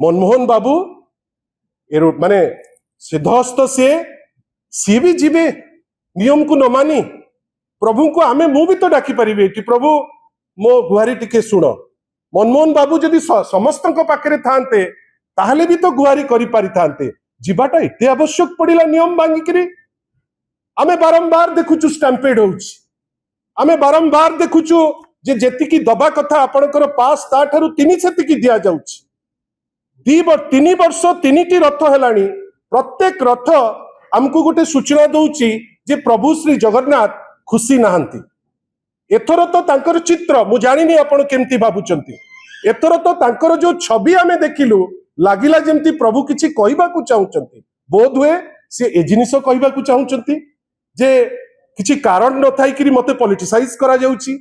मनमोहन बाबू माने सिद्धहस्त सी भी जीवे नियम को न मानी प्रभु को आमे मु भी तो डाकी पारिबे कि प्रभु मो गुहारी टिके शुण। मनमोहन बाबू जदि समस्त पाखे थांते ताहले भी तो गुहारी करि पारि थांते जीवाटा एते आवश्यक पड़िला नियम भांगिकरी। आमे बारंबार देखुचु स्टैम्पेड होउछि, आमे बारंबार देखुचु जे जेतिकी दबा कथा आपणकर पास ता ठारू तिनी सेतिकी दिया जाउछि। 3 वर्ष 3टी रथ हेलानी, प्रत्येक रथ आमको गोटे सूचना दउछि जे प्रभु श्री जगन्नाथ खुशी नाहंती। एथर तो तांकर चित्र मु जानिनी आपण केमती भाबुचंती, एथर तो तांकर जो छवि आमे देखिलु लागिला जेमती प्रभु किछि कहबा को चाहुचंती। बोध हुए से ए जिनिस कहबा को चाहुचंती जे किछि कारण न थाई कि मते पॉलिटिसाइज करा जाउछि।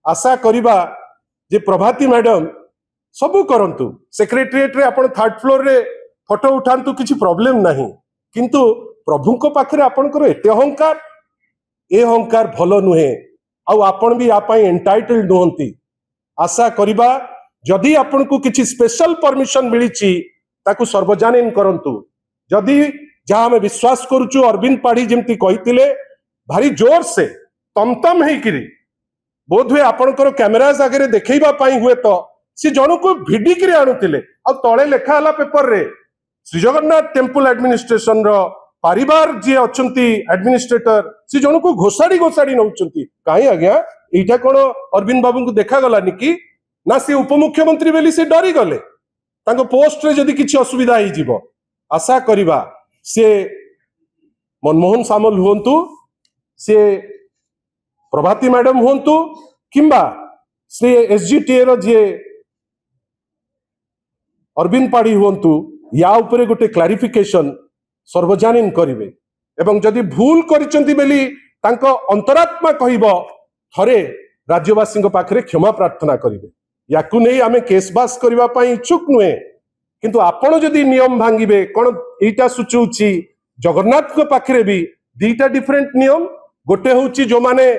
आशा करिबा जे प्रभाती मैडम सबु करंतु, सेक्रेटरीएट रे आपण 3rd फ्लोर रे फोटो उठांतु, किछि प्रॉब्लम नाही, किंतु प्रभु को पाखरे आपणकर एते अहंकार, ए अहंकार भलो नुहे आउ आपण भी आपा एंटाइटल्ड नहंती। आशा करिबा जदि आपण को किछि स्पेशल परमिशन मिलिछि ताकू सर्वजनीन करंतु। जदि जहां में विश्वास करूछु अरविंद पाढ़ी जेमती कहितिले भारी जोर से तमतम हेकिरी बोध हुए आपणकर कैमराज आगे देखैबा पाई हुए तो सी जन को भिडिकी आणुतिले आ तळे लेखा हला पेपर रे श्री जगन्नाथ टेम्पल एडमिनिस्ट्रेशन रो परिवार जी अछंती एडमिनिस्ट्रेटर सी जन को घोषाड़ी घोषाड़ी नउचंती। काहे आज्ञा एटा कोन अरविंद बाबू को देखा गलानी कि ना सी उपमुख्यमंत्री बेली से डरी गले तांको पोस्ट रे जदि किछि असुविधा ही जीवो। आशा करिबा से मनमोहन सामल हुंतु, से प्रभाती मैडम हुंतु, किंबा श्री एसजीटीए रो जे अरविंद पाढ़ी हुंतु, या उपरे गोटे क्लारिफिकेशन सर्वजनीन करिवे एवं जदि भूल करिसंती बेली तांको अंतरात्मा कहिबो थरे राज्यवासी पाखरे क्षमा प्रार्थना करिवे। याकू नहीं आमे केसबास करबा पई इच्छुक नुहे, किंतु आपण जदि नियम भांगिबे कोन एटा सुचुछि जगन्नाथ को पाखरे भी 2टा डिफरेंट नियम। गोटे होउछि जो माने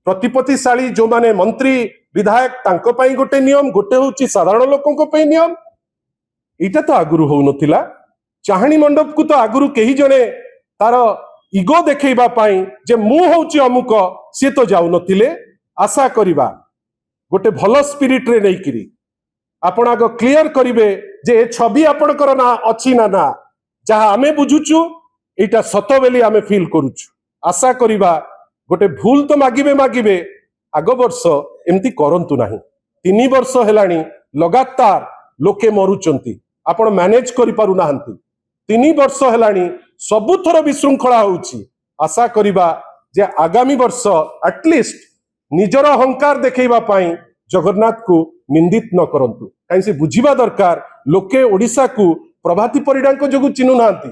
प्रतिपत्तिशाली जो माने मंत्री विधायक तांको पई गोटे नियम, गोटे होउछि साधारण लोकन पई नियम। एटा तो आगुरु हो नथिला। चाहणी मंडप को तो आगुरु केही जने तार इगो देखैबा पई जे मु होउछि अमुक से तो जाउ नथिले। आशा करिबा गोटे भलो स्पिरिट रे नै किरी आपण आगो क्लियर करिवे जे ए छवि आपणकर ना अछि ना ना जहा आमे बुझुछु एटा सत बेली आमे फील करूछु। आशा करिबा गोटे भूल तो मागिबे आग वर्ष एमती करंतु नाही। 3 वर्ष हेलानी लगातार लोके मरुचंती, आपण मैनेज करि पारु नाहंती। 3 वर्ष हेलानी सबुथर विशृंखला होउची। आशा करिबा जे आगामी वर्ष एटलिस्ट निजर अहंकार देखैबा पाई जगन्नाथ को निंदित न करंतु। कहीं से बुझिबा दरकार लोके ओडिशा को प्रभाती परिडा को जोगु चिन्हु नांती,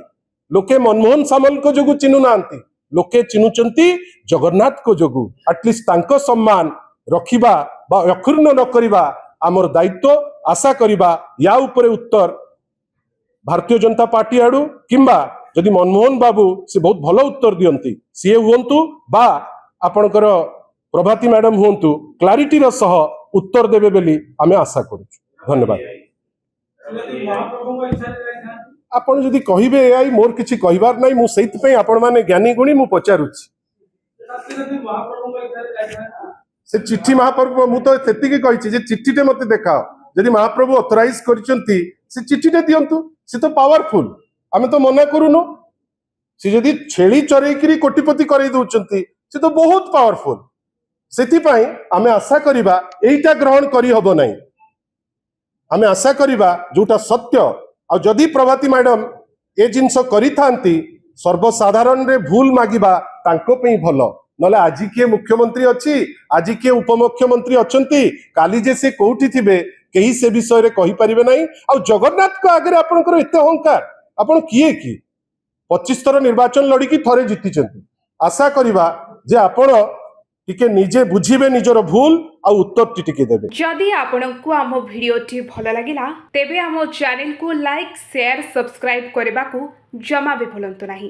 लोके मनमोहन सामल को जोगु चिन्हु नांती, लोके चिन्हुचंती जगन्नाथ को जोगु। एटलिस्ट तांको सम्मान रखिबा बा अक्षुण्ण न करिबा आमर दायित्व। आशा करिबा या उपरे उत्तर भारतीय जनता पार्टी आडू किंबा जदि मनमोहन बाबू से बहुत भलो उत्तर दियंती सी हुंतु बा आपणकर प्रभाती मैडम हुंतु क्लारिटी रो सह उत्तर देबे बेली आमे आशा करू। धन्यवाद। आपण जदि कहिबे एआई मोर किछि कहिबार नै, मु सेति पई आपण माने ज्ञानी गुणी मु पचारुछि। से चिट्ठी महाप्रभु मु तो सेति के कहिछि जे चिट्ठीटे मते देखाओ, जदि महाप्रभु ऑथराइज करिसंती से चिट्ठीटे दियंतु, से तो पावरफुल। आमे तो मना करूनो। से जदि छेली चरेकिरी कोटिपति करै दउचंती से तो बहुत पावरफुल। सेति पई आमे आशा करिबा एइटा ग्रहण करि हबो नै। आमे आशा करिबा जोटा सत्य आ जदि प्रभाती मैडम ए जिंस करि थांती सर्वसाधारण रे भूल मागिबा तांको पई भलो। नले आज के मुख्यमंत्री अछि, आज के उपमुख्यमंत्री अछंती, काली जे से कोठी थिबे केही से विषय रे कहि परिबे नै। आ जगन्नाथ को आगे आपनकर एते अहंकार, आपण किए की 25 थर निर्वाचन लड़ी की थरे जीतिचंती। आशा करिबा जे आपण टिके निजे बुझिबे निजर भूल आ उत्तर टिके देबे। जदि आपनकु आम भिडियोटी भल लागिला तेबे आम चैनल को लाइक शेयर सब्सक्राइब करबा को जमा भी भूलंतु नाही।